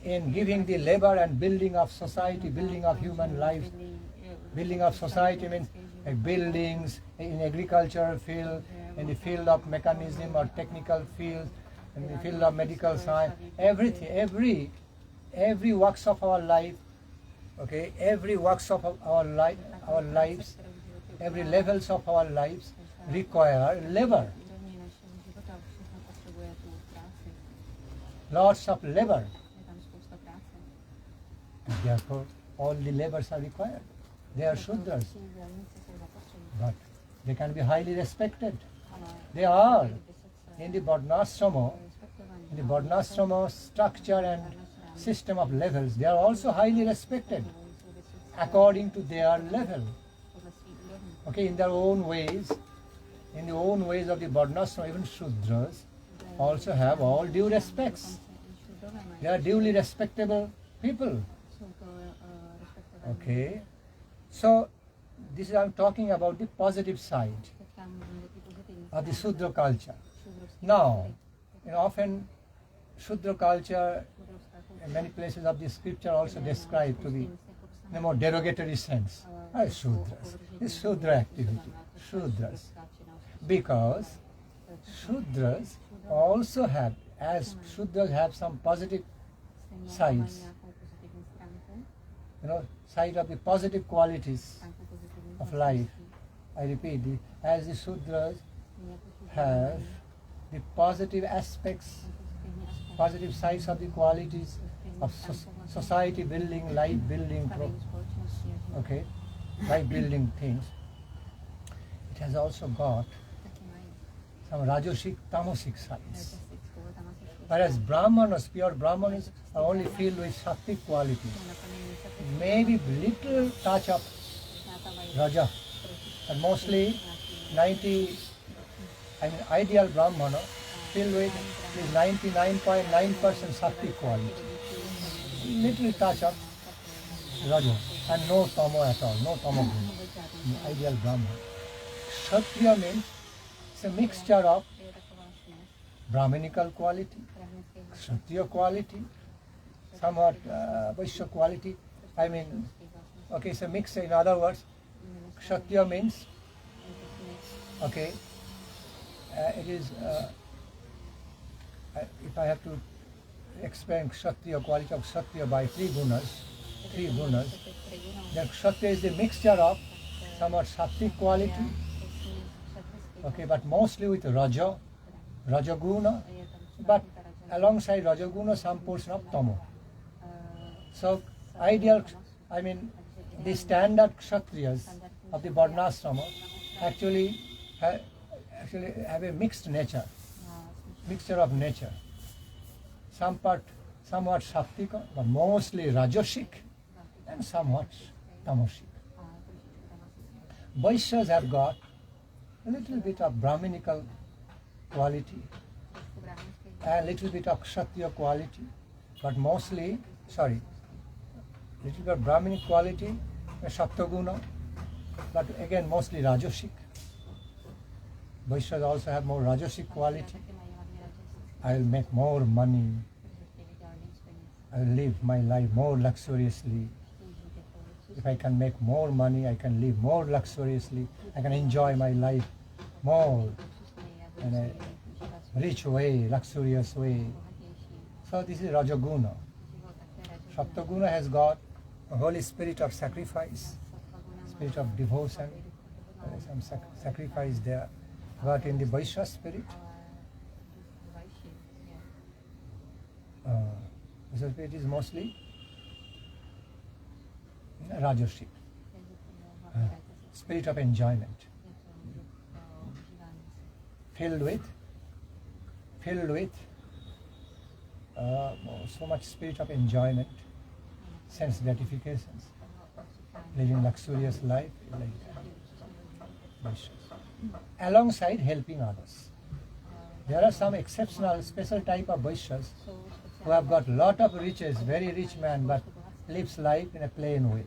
in giving the labor and building of society, building of human lives. Building of society means buildings in agricultural field, in the field of mechanism or technical field, in the field of medical science, everything, every works of our life, okay, every works of our lives, every levels of our lives require labor. Lots of labor. And therefore, all the labors are required. They are Shudras, but they can be highly respected. They are in the Varnasrama structure and system of levels. They are also highly respected according to their level. Okay, in their own ways, in the own ways of the Varnasrama, even Shudras, also have all due respects. They are duly respectable people. Okay. So this is, I'm talking about the positive side of the Sudra culture. Now, often Sudra culture in many places of the scripture also described to be in a more derogatory sense. Sudras. It's Sudra activity. Sudras. Because Sudras also have, as Sudras have some positive sides, side of the positive qualities of life. I repeat, as the Sudras have the positive aspects, positive sides of the qualities of society building, life building, life building things. It has also got some Rajasic, Tamasic sides. Whereas Brahmanas, pure Brahmanas, are only filled with Sattvic qualities. Maybe little touch of Raja, but mostly ideal Brahmana filled with 99.9% Sattvic quality. Little touch of Raja and no Tamo at all, no Tamo guna. Ideal Brahmana. Kshatriya means it's a mixture of Brahminical quality, Kshatriya quality, somewhat Vaishya quality. It's a mix. In other words, Kshatriya means, it is, if I have to explain Kshatriya quality of Kshatriya by three gunas, then Kshatriya is the mixture of somewhat Sattvic quality, but mostly with Rajaguna, but alongside Rajaguna some portion of Tamo. So ideal, the standard Kshatriyas of the Varnasrama actually have a mixed nature, mixture of nature. Some part somewhat Sattvika, but mostly Rajasic, and somewhat Tamasic. Vaishyas have got a little bit of Brahminical quality, a little bit of Kshatriya quality, but mostly, little bit of Brahminic quality, Sattaguna, but again mostly Rajasic. Vaishyas also have more Rajasic quality. I will make more money. I will live my life more luxuriously. If I can make more money, I can live more luxuriously. I can enjoy my life more in a rich way, luxurious way. So this is Rajaguna. Saptaguna has got a holy spirit of sacrifice, spirit of devotion. There is some sacrifice there. But in the Vaishya spirit, the spirit is mostly Rajasic, spirit of enjoyment, filled with so much spirit of enjoyment, sense gratifications, living luxurious life like that. Alongside helping others. There are some exceptional, special type of Vaishyas who have got lot of riches, very rich man, but lives life in a plain way.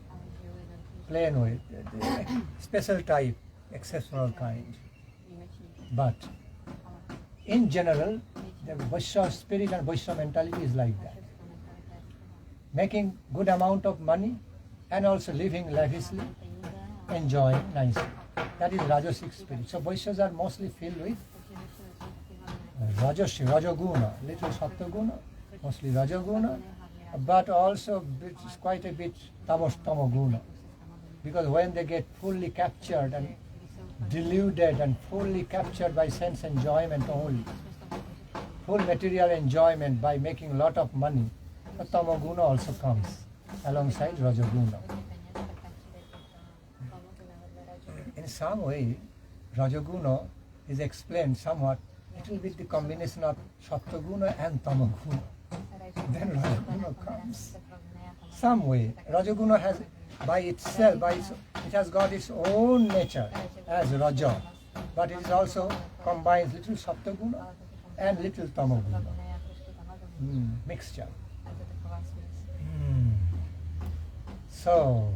Special type, exceptional kind. But in general, the Vaishya spirit and Vaishya mentality is like that. Making good amount of money and also living lavishly, enjoying nicely. That is Rajasic spirit. So Vaishyas are mostly filled with Rajaguna, little Sattaguna, mostly Rajaguna, but also quite a bit Tamoguna. Because when they get fully captured and deluded and fully captured by sense enjoyment only, full material enjoyment by making a lot of money, the Tamoguna also comes alongside Rajaguna. In some way, Rajaguna is explained somewhat, little bit the combination of Sattaguna and Tamoguna. Then Rajaguna comes. Some way, Rajaguna has by itself, it has got its own nature as Raja, but it is also combines little Sattaguna and little tamoguna. Slabiny a trošku tamaguna. Mixture. A to taková směs. So,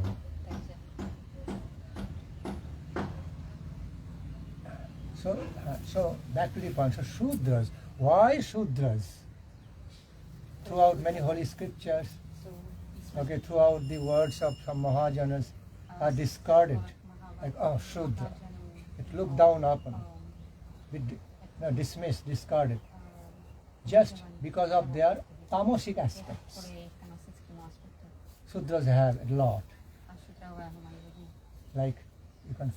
Takže so back to the point. So Shudras, why Shudras? Throughout many holy scriptures, jsou okay, throughout the words of some Mahajanas are discarded. Like, oh, Shudra. It looked down upon, dismissed, discarded. Just because of their tamasic aspects. kvůli jejich tamasickému aspektu. Shudras have a lot. A šudraové ho mají hodně. Like you can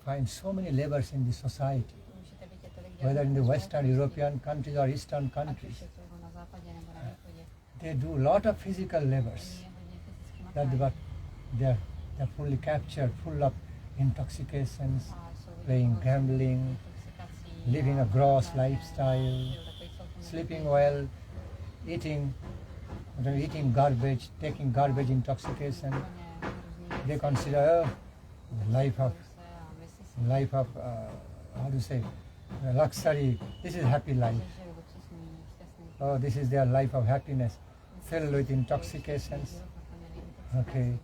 find so many labors in the society, Můžete vidět tolik whether in the dělníků Western European countries or Eastern ať už countries. je to na západě nebo na východě. They do a lot of physical labors. Je hodně fyzicky That makají. but they're fully captured, full of intoxications, A jsou playing, vychováni gambling, intoxikací living a a gross takový lifestyle, celkem sleeping well, eating garbage, taking garbage intoxication. úplně různý They věci, consider life of se a myslí si, how to say, luxury. This is happy life. že žijou luxusní, šťastný Oh, this is their life of happiness, filled with život intoxications. naplněný intoxikací. Okay,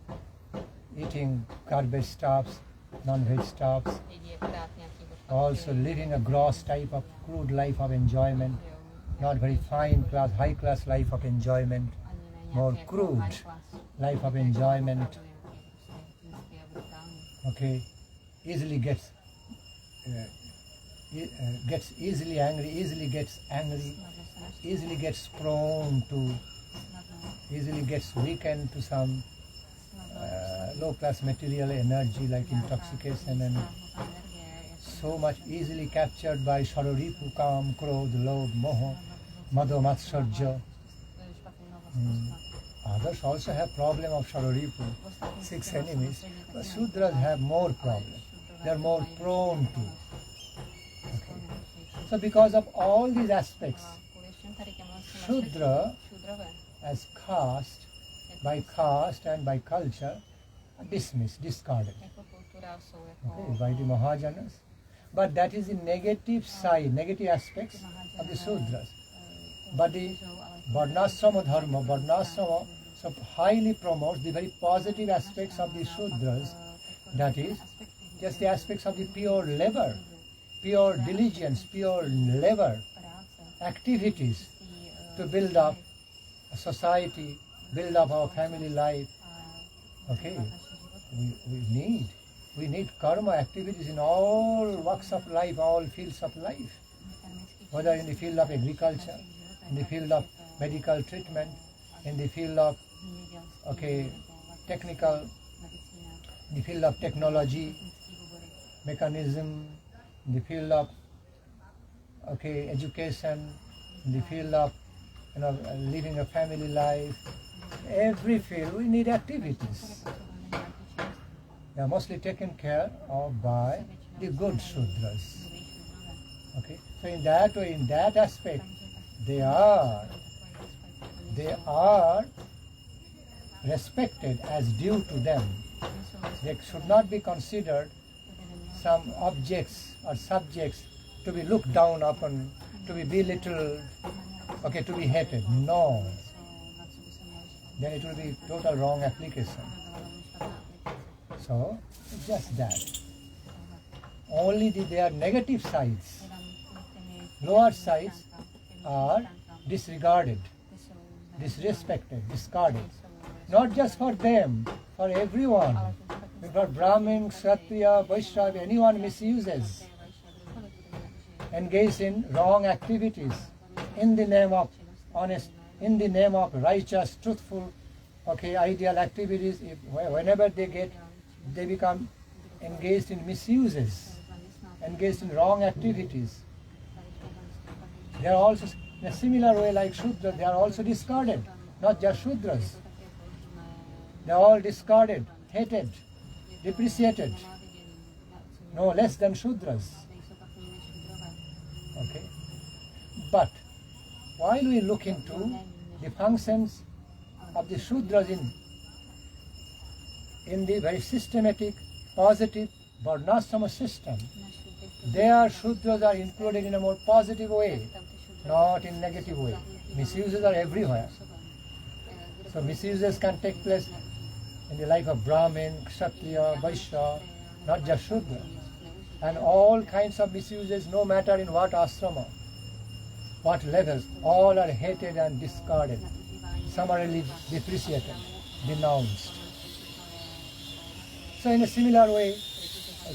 eating garbage stuffs, non-veg stuffs. Jedí akorát nějaký odpadky, Also living a gross type of crude life of enjoyment, žijou not very fine class, high class life of enjoyment, ani ne more nějaký jako crude high class, life of enjoyment. opravdu nějaký prostě nízký a brutální. Okay, easily gets easily angry, Snadno se naštve, easily gets prone to, snadno, easily gets weakened to some snadno low class material energy like intoxication and nízká hmotná energie je so much easily captured by Saroripu, Kam, Krodh, Lobh, Moho, Madho, Matsarja. Others also have problem of Saroripu, 6 enemies, but Sudras have more problem. They are more prone to. Okay. So because of all these aspects, Shudra as caste, by caste and by culture, are dismissed, discarded, okay, by the Mahajanas. But that is the negative side, negative aspects of the Sudras. But the Varnasrama Dharma, Varnasrama, so highly promotes the very positive aspects of the Sudras, that is, just the aspects of the pure labor, pure diligence, pure labor, activities to build up a society, build up our family life. Okay, we need karma activities in all walks of life, all fields of life, whether in the field of agriculture, in the field of medical treatment, in the field of technical, in the field of technology, mechanism, in the field of education, in the field of living a family life. Every field we need activities. They are mostly taken care of by the good Sudras. Okay, so in that way, in that aspect, they are respected as due to them. They should not be considered some objects or subjects to be looked down upon, to be belittled, to be hated. No. Then it will be total wrong application. So, just that. Only their negative sides, lower sides are disregarded, disrespected, discarded. Not just for them, for everyone. For Brahmin, Kshatriya, Vaishnava, anyone misuses, engage in wrong activities in the name of honest, in the name of righteous, truthful, ideal activities. Whenever they become engaged in misuses, engaged in wrong activities. They are also, in a similar way like Shudras, they are also discarded. Not just Shudras. They are all discarded, hated, depreciated. No less than Shudras. Okay. But while we look into the functions of the Shudras in the very systematic, positive Varnasrama system, their Shudras are included in a more positive way, not in negative way. Misuses are everywhere. So misuses can take place in the life of Brahmin, Kshatriya, Vaishya, not just Shudra. And all kinds of misuses, no matter in what ashrama, what levels, all are hated and discarded, summarily depreciated, denounced. So in a similar way,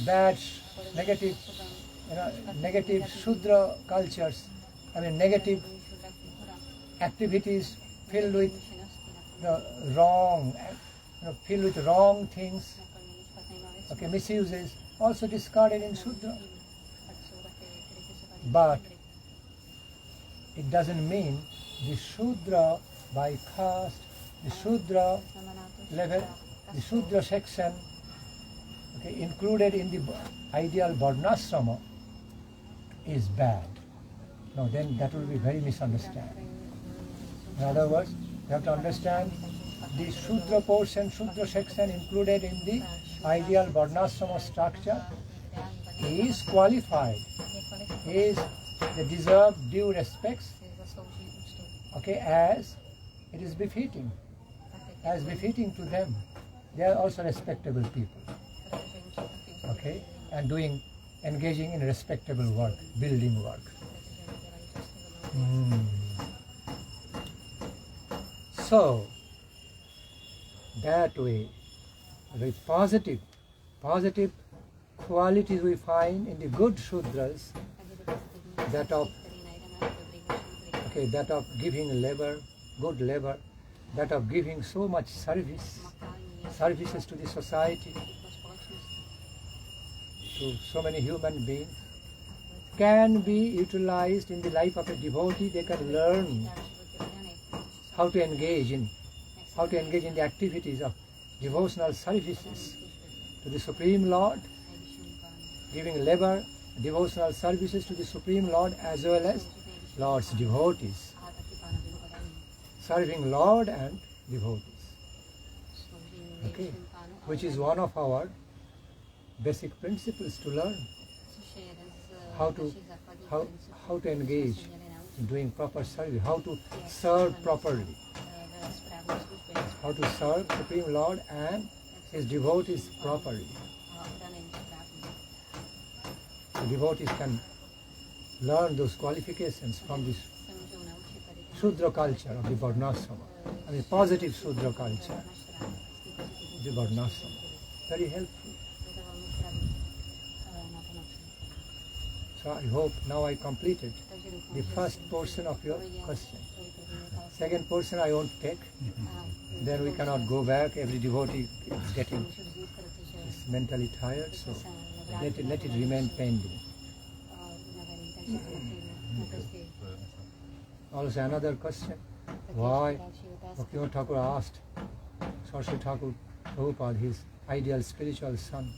bad, negative, negative Shudra cultures, negative activities filled with wrong, filled with wrong things, misuses, also discarded in Shudra. But it doesn't mean the Shudra by caste, the Shudra level, the Shudra section included in the ideal Varnasrama is bad. No, then that will be very misunderstanding. In other words, you have to understand the Shudra portion, Shudra section included in the ideal Varnasrama structure is qualified, is the deserved due respects, as it is befitting, as befitting to them. They are also respectable people, and engaging in respectable work, building work. So, that way, with positive qualities we find in the good Shudras, that of giving labor, good labor, that of giving so much services to the society, to so many human beings, can be utilized in the life of a devotee. They can learn how to engage in the activities of devotional services to the Supreme Lord, giving labor, devotional services to the Supreme Lord as well as Lord's devotees, serving Lord and devotees, which is one of our basic principles to learn, how to engage in doing proper service, how to serve properly, how to serve Supreme Lord and His devotees properly. The devotees can learn those qualifications from this Shudra culture of the Varnasrama, positive Shudra culture, the Varnasrama. Very helpful. So I hope now I completed the first portion of your question. Second portion I won't take. Then we cannot go back. Every devotee is mentally tired, so let it remain pending. Also another question, why Bhakti Thakur asked Saraswati Thakur Prabhupada, his ideal spiritual son,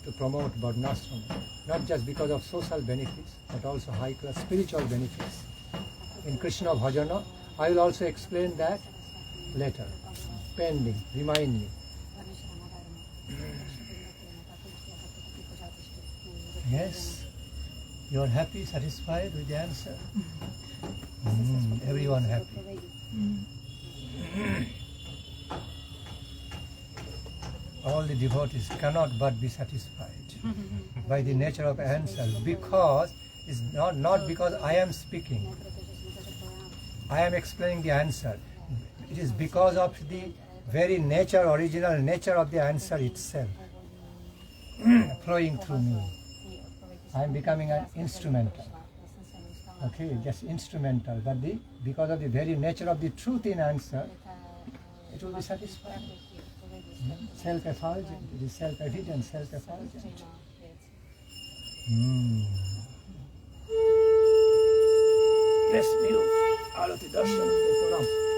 to promote Varnasrama, not just because of social benefits, but also high-class spiritual benefits. In Krishna Bhajana, I will also explain that later. Pending, remind me. Yes, you are happy, satisfied with the answer? Everyone happy. All the devotees cannot but be satisfied by the nature of answer, because it's not because I am speaking, I am explaining the answer. It is because of the very nature, original nature of the answer itself flowing through me. I am becoming an instrumental. Just instrumental, but because of the very nature of the truth in answer, it will be satisfied. Self-effulgent, it is self-evident, self-effulgent. Bless me, Alati Darshan, Pranam.